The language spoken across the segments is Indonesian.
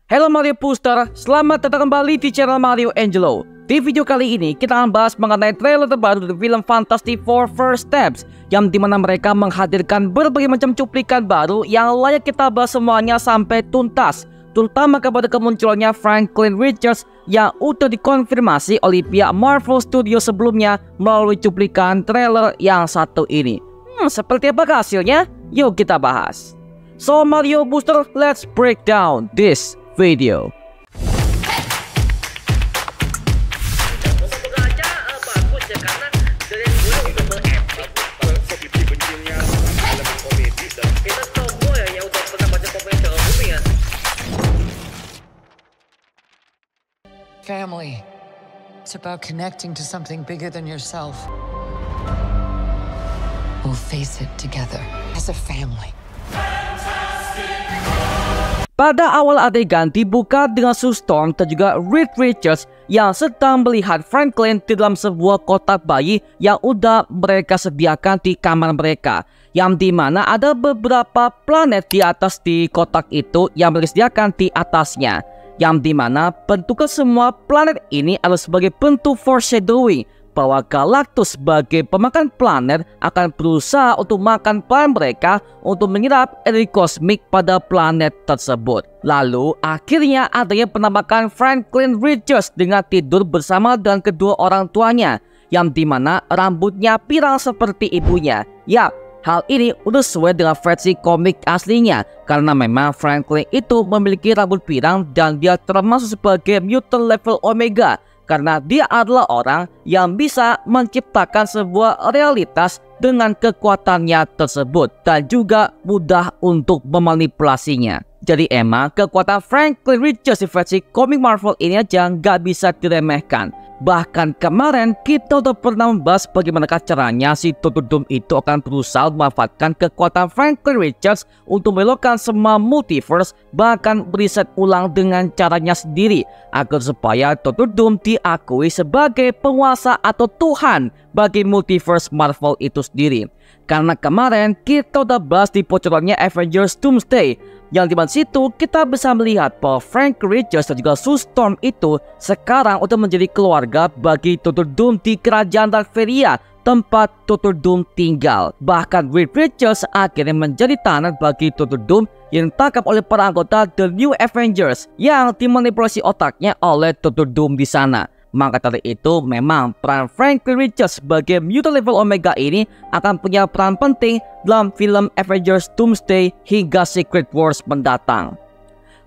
Halo Mario Booster, selamat datang kembali di channel Mario Angelo. Di video kali ini kita akan bahas mengenai trailer terbaru dari film Fantastic Four First Steps, yang dimana mereka menghadirkan berbagai macam cuplikan baru yang layak kita bahas semuanya sampai tuntas, terutama kepada kemunculannya Franklin Richards yang udah dikonfirmasi oleh pihak Marvel Studios sebelumnya melalui cuplikan trailer yang satu ini. Seperti apa hasilnya? Yuk kita bahas. So Mario Booster, let's break down this video. Family. It's about connecting to something bigger than yourself. We'll face it together as a family. Pada awal adegan dibuka dengan Sue Storm dan juga Reed Richards yang sedang melihat Franklin di dalam sebuah kotak bayi yang udah mereka sediakan di kamar mereka, yang dimana ada beberapa planet di atas di kotak itu yang mereka sediakan di atasnya, yang dimana bentuk semua planet ini adalah sebagai bentuk foreshadowing bahwa Galactus sebagai pemakan planet akan berusaha untuk makan planet mereka untuk menyerap energi kosmik pada planet tersebut. Lalu akhirnya adanya penampakan Franklin Richards dengan tidur bersama dengan kedua orang tuanya, yang dimana rambutnya pirang seperti ibunya. Ya, hal ini udah sesuai dengan versi komik aslinya, karena memang Franklin itu memiliki rambut pirang dan dia termasuk sebagai mutant level Omega, karena dia adalah orang yang bisa menciptakan sebuah realitas dengan kekuatannya tersebut dan juga mudah untuk memanipulasinya. Jadi emang kekuatan Franklin Richards di versi komik Marvel ini aja nggak bisa diremehkan. Bahkan kemarin kita udah pernah membahas bagaimana caranya si Doctor Doom itu akan berusaha memanfaatkan kekuatan Franklin Richards untuk melokkan semua multiverse, bahkan riset ulang dengan caranya sendiri agar supaya Doctor Doom diakui sebagai penguasa atau Tuhan bagi multiverse Marvel itu sendiri. Karena kemarin kita udah bahas di bocorannya Avengers Doomsday, yang dimana situ kita bisa melihat bahwa Frank Richards dan juga Sue Storm itu sekarang udah menjadi keluarga bagi Doctor Doom di kerajaan Latveria, tempat Doctor Doom tinggal. Bahkan Reed Richards akhirnya menjadi tahanan bagi Doctor Doom yang ditangkap oleh para anggota The New Avengers yang dimanipulasi otaknya oleh Doctor Doom di sana. Maka dari itu memang peran Franklin Richards sebagai mutant level Omega ini akan punya peran penting dalam film Avengers Doomsday hingga Secret Wars mendatang.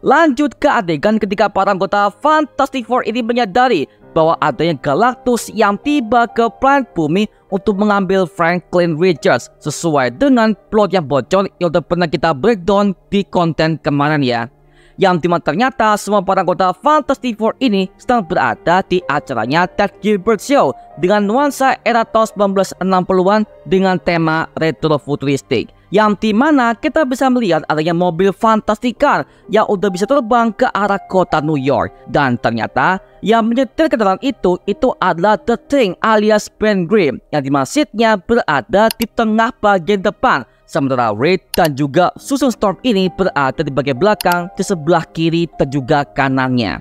Lanjut ke adegan ketika para anggota Fantastic Four ini menyadari bahwa adanya Galactus yang tiba ke planet bumi untuk mengambil Franklin Richards, sesuai dengan plot yang bocor yang udah pernah kita breakdown di konten kemarin ya. Yang dimana ternyata semua para anggota Fantastic Four ini sedang berada di acaranya Ted Gilbert Show dengan nuansa era tahun 1960-an dengan tema retro futuristik, yang dimana kita bisa melihat adanya mobil Fantastic Car yang udah bisa terbang ke arah kota New York. Dan ternyata yang menyetir kendaraan itu adalah The Thing alias Ben Grimm, yang dimana seatnya berada di tengah bagian depan, sementara Reed dan juga Susan Storm ini berada di bagian belakang di sebelah kiri dan juga kanannya.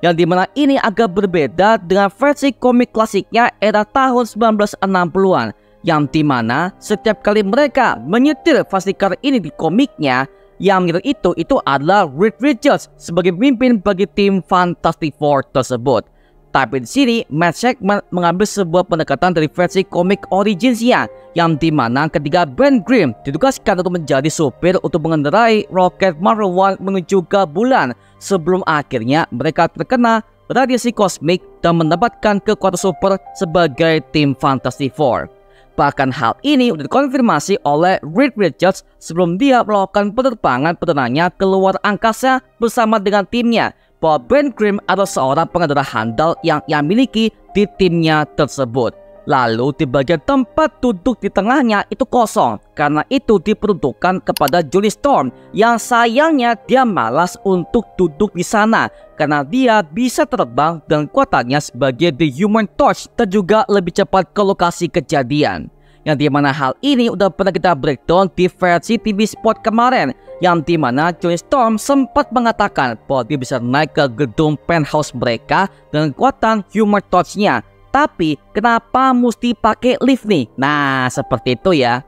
Yang dimana ini agak berbeda dengan versi komik klasiknya era tahun 1960-an, yang dimana setiap kali mereka menyetir Fantastic Car ini di komiknya, yang menyetir itu adalah Reed Richards sebagai pemimpin bagi tim Fantastic Four tersebut. Tapi di sini Matt Shakman mengambil sebuah pendekatan dari versi komik originsnya, yang dimana ketika Ben Grimm ditugaskan untuk menjadi supir untuk mengendarai roket Marvel One menuju ke bulan, sebelum akhirnya mereka terkena radiasi kosmik dan mendapatkan kekuatan super sebagai tim Fantastic Four. Bahkan hal ini sudah dikonfirmasi oleh Reed Richards sebelum dia melakukan penerbangan perdananya keluar angkasa bersama dengan timnya, bahwa Ben Grimm adalah seorang pengendara handal yang ia miliki di timnya tersebut. Lalu di bagian tempat duduk di tengahnya itu kosong, karena itu diperuntukkan kepada Johnny Storm, yang sayangnya dia malas untuk duduk di sana karena dia bisa terbang dengan kekuatannya sebagai The Human Torch dan juga lebih cepat ke lokasi kejadian. yang dimana hal ini udah pernah kita breakdown di versi TV Spot kemarin, yang dimana Johnny Storm sempat mengatakan bahwa dia bisa naik ke gedung penthouse mereka dengan kekuatan humor touch-nya. Tapi kenapa mesti pakai lift nih? Nah, seperti itu ya.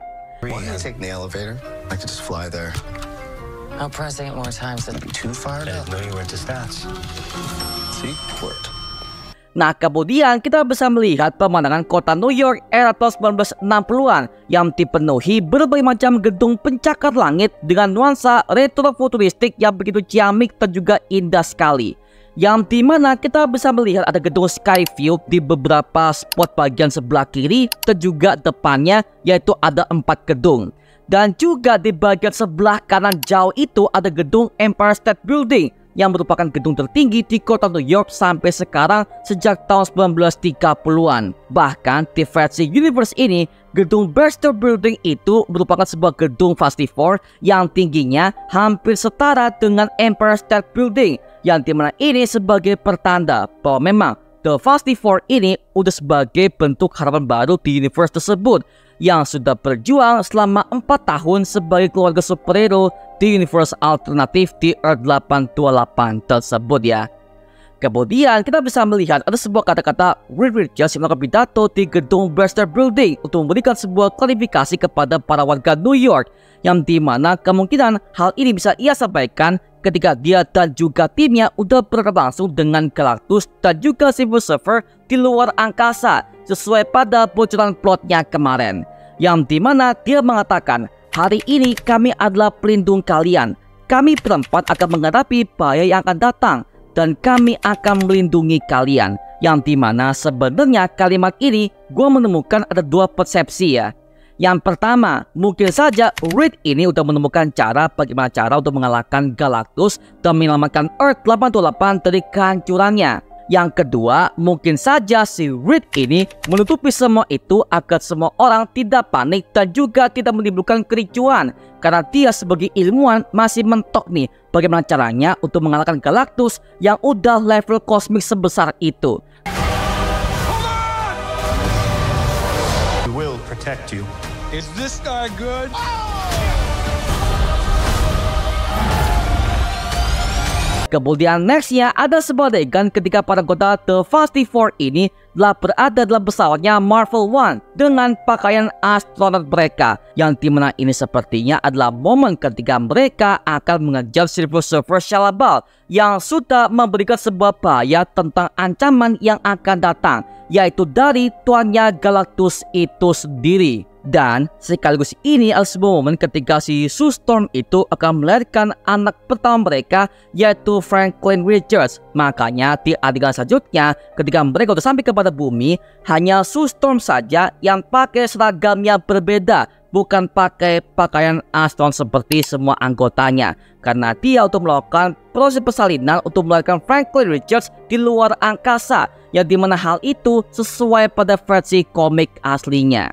Take the elevator. I could just fly there. I'll press 8 more times. That'd be too far. I didn't know you were into stats. See, worked. Nah, kemudian kita bisa melihat pemandangan kota New York era tahun 1960-an yang dipenuhi berbagai macam gedung pencakar langit dengan nuansa retro futuristik yang begitu ciamik dan juga indah sekali. Yang dimana kita bisa melihat ada gedung Skyview di beberapa spot bagian sebelah kiri dan juga depannya, yaitu ada 4 gedung. Dan juga di bagian sebelah kanan jauh itu ada gedung Empire State Building yang merupakan gedung tertinggi di kota New York sampai sekarang sejak tahun 1930-an. Bahkan di versi universe ini, gedung Baxter Building itu merupakan sebuah gedung Fast Four yang tingginya hampir setara dengan Empire State Building, yang dimana ini sebagai pertanda bahwa memang The Fast Four ini udah sebagai bentuk harapan baru di universe tersebut yang sudah berjuang selama 4 tahun sebagai keluarga superhero di universe alternatif di Earth 828 tersebut ya. Kemudian kita bisa melihat ada sebuah kata-kata Reed Richards yang melakukan pidato di gedung Baxter Building untuk memberikan sebuah klarifikasi kepada para warga New York, yang dimana kemungkinan hal ini bisa ia sampaikan ketika dia dan juga timnya udah berhadapan langsung dengan Galactus dan juga Silver Surfer di luar angkasa sesuai pada bocoran plotnya kemarin, yang dimana dia mengatakan, hari ini kami adalah pelindung kalian, kami berempat akan menghadapi bahaya yang akan datang dan kami akan melindungi kalian. Yang dimana sebenarnya kalimat ini gue menemukan ada 2 persepsi ya. Yang pertama, mungkin saja Reed ini udah menemukan bagaimana cara untuk mengalahkan Galactus dan menyelamatkan Earth 828 dari kehancurannya. Yang kedua, mungkin saja si Reed ini menutupi semua itu agar semua orang tidak panik dan juga tidak menimbulkan kericuan, karena dia sebagai ilmuwan masih mentok nih bagaimana caranya untuk mengalahkan Galactus yang udah level kosmik sebesar itu. We will protect you. Is this guy good? Kemudian nextnya ada sebuah adegan ketika para anggota The Fast Four ini telah berada dalam pesawatnya Marvel One dengan pakaian astronot mereka, yang dimana ini sepertinya adalah momen ketika mereka akan mengejar Silver Surfer Shia LaBeouf yang sudah memberikan sebuah bahaya tentang ancaman yang akan datang, yaitu dari tuannya Galactus itu sendiri. Dan sekaligus ini adalah sebuah momen ketika si Sue Storm itu akan melahirkan anak pertama mereka, yaitu Franklin Richards. Makanya di adegan selanjutnya ketika mereka sudah sampai kepada bumi, hanya Sue Storm saja yang pakai seragamnya berbeda, bukan pakai pakaian astronot seperti semua anggotanya, karena dia untuk melakukan proses persalinan untuk melahirkan Franklin Richards di luar angkasa, yang dimana hal itu sesuai pada versi komik aslinya.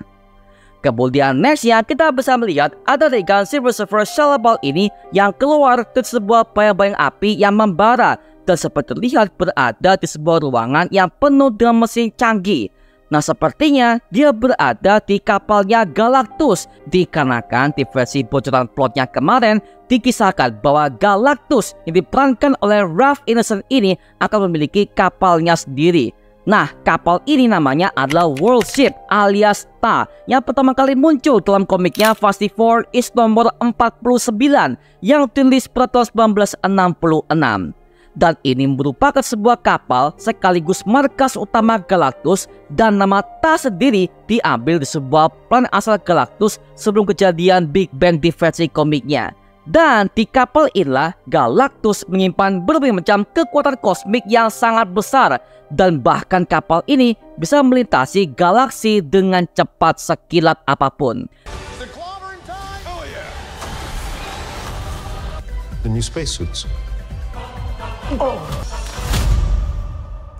Kemudian nextnya kita bisa melihat ada adegan Silver Surfer Shia LaBeouf ini yang keluar dari sebuah bayang-bayang api yang membara dan seperti terlihat berada di sebuah ruangan yang penuh dengan mesin canggih. Nah, sepertinya dia berada di kapalnya Galactus, dikarenakan di versi bocoran plotnya kemarin dikisahkan bahwa Galactus yang diperankan oleh Ralph Ineson ini akan memiliki kapalnya sendiri. Nah, kapal ini namanya adalah World Ship alias TA yang pertama kali muncul dalam komiknya Fast Four is nomor 49 yang dirilis pada tahun 1966. Dan ini merupakan sebuah kapal sekaligus markas utama Galactus, dan nama TA sendiri diambil di sebuah planet asal Galactus sebelum kejadian Big Bang di versi komiknya. Dan di kapal inilah Galactus menyimpan berbagai macam kekuatan kosmik yang sangat besar, dan bahkan kapal ini bisa melintasi galaksi dengan cepat sekilat apapun. The new spacesuits.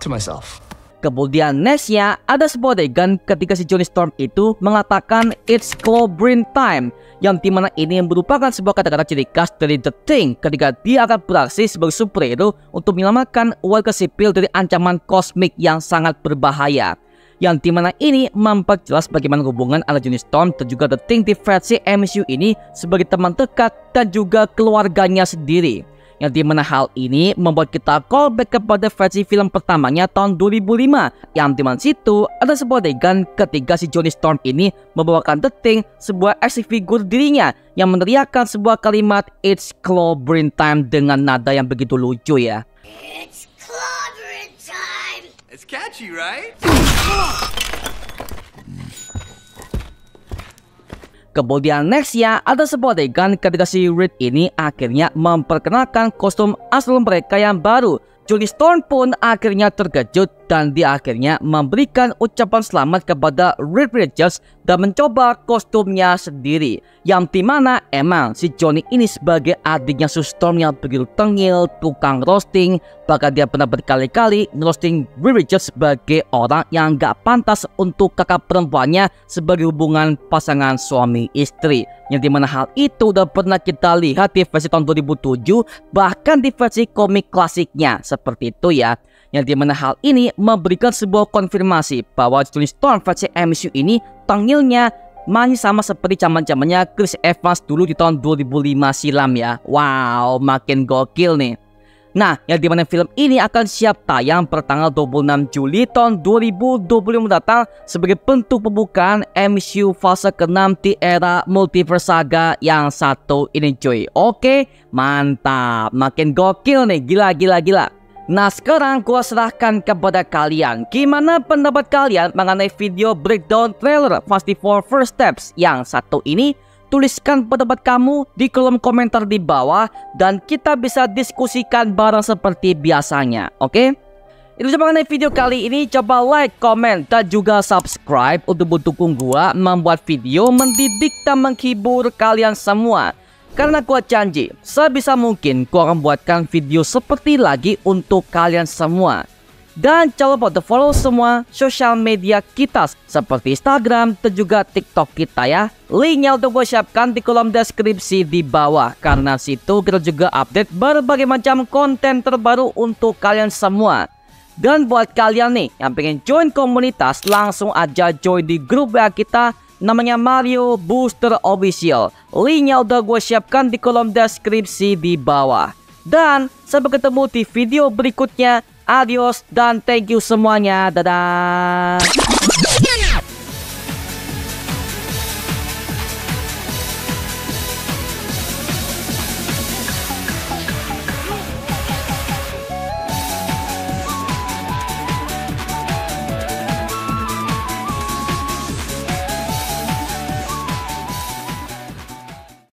To myself. Kemudian nextnya ada sebuah adegan ketika si Johnny Storm itu mengatakan it's Clobbering time, yang dimana ini merupakan sebuah kata-kata ciri khas dari The Thing ketika dia akan beraksi sebagai superhero untuk menyelamatkan warga sipil dari ancaman kosmik yang sangat berbahaya. yang dimana ini memperjelas bagaimana hubungan antara Johnny Storm dan juga The Thing di versi MCU ini sebagai teman dekat dan juga keluarganya sendiri. Yang dimana hal ini membuat kita callback kepada versi film pertamanya tahun 2005, yang dimana situ ada sebuah adegan ketika si Johnny Storm ini membawakan The Thing, sebuah action figure dirinya yang meneriakkan sebuah kalimat "It's clobbering time" dengan nada yang begitu lucu ya. It's clobbering time. It's catchy, right? Kemudian next ya, ada sebuah adegan ketika si Reed ini akhirnya memperkenalkan kostum asal mereka yang baru. Johnny Storm pun akhirnya terkejut dan dia akhirnya memberikan ucapan selamat kepada Reed Richards dan mencoba kostumnya sendiri. Yang dimana emang si Johnny ini sebagai adiknya Sue Storm yang begitu tengil, tukang roasting, bahkan dia pernah berkali-kali roasting Reed Richards sebagai orang yang gak pantas untuk kakak perempuannya sebagai hubungan pasangan suami istri. Yang dimana hal itu udah pernah kita lihat di versi tahun 2007, bahkan di versi komik klasiknya seperti itu ya. Yang dimana hal ini memberikan sebuah konfirmasi bahwa Johnny Storm versi MCU ini tengilnya masih sama seperti zaman-zamannya Chris Evans dulu di tahun 2005 silam ya. Wow, makin gokil nih. Nah, yang dimana film ini akan siap tayang pertanggal 26 Juli tahun 2025 mendatang sebagai bentuk pembukaan MCU fase ke-6 di era Multiverse Saga yang satu ini cuy. Oke, mantap, makin gokil nih, gila. Nah, sekarang gua serahkan kepada kalian. Gimana pendapat kalian mengenai video breakdown trailer Fast 4 First Steps yang satu ini? Tuliskan pendapat kamu di kolom komentar di bawah dan kita bisa diskusikan bareng seperti biasanya, oke? Itu saja mengenai video kali ini. Coba like, komen, dan juga subscribe untuk mendukung gua membuat video mendidik dan menghibur kalian semua. Karena gua janji, sebisa mungkin gua akan buatkan video seperti lagi untuk kalian semua. Dan jangan lupa untuk follow semua sosial media kita seperti Instagram dan juga TikTok kita ya. Linknya udah gue siapkan di kolom deskripsi di bawah. Karena situ kita juga update berbagai macam konten terbaru untuk kalian semua. Dan buat kalian nih yang pengen join komunitas, langsung aja join di grup WA kita. Namanya Mario Booster Official. Linknya udah gue siapkan di kolom deskripsi di bawah. Dan sampai ketemu di video berikutnya. Adios dan thank you semuanya. Dadah.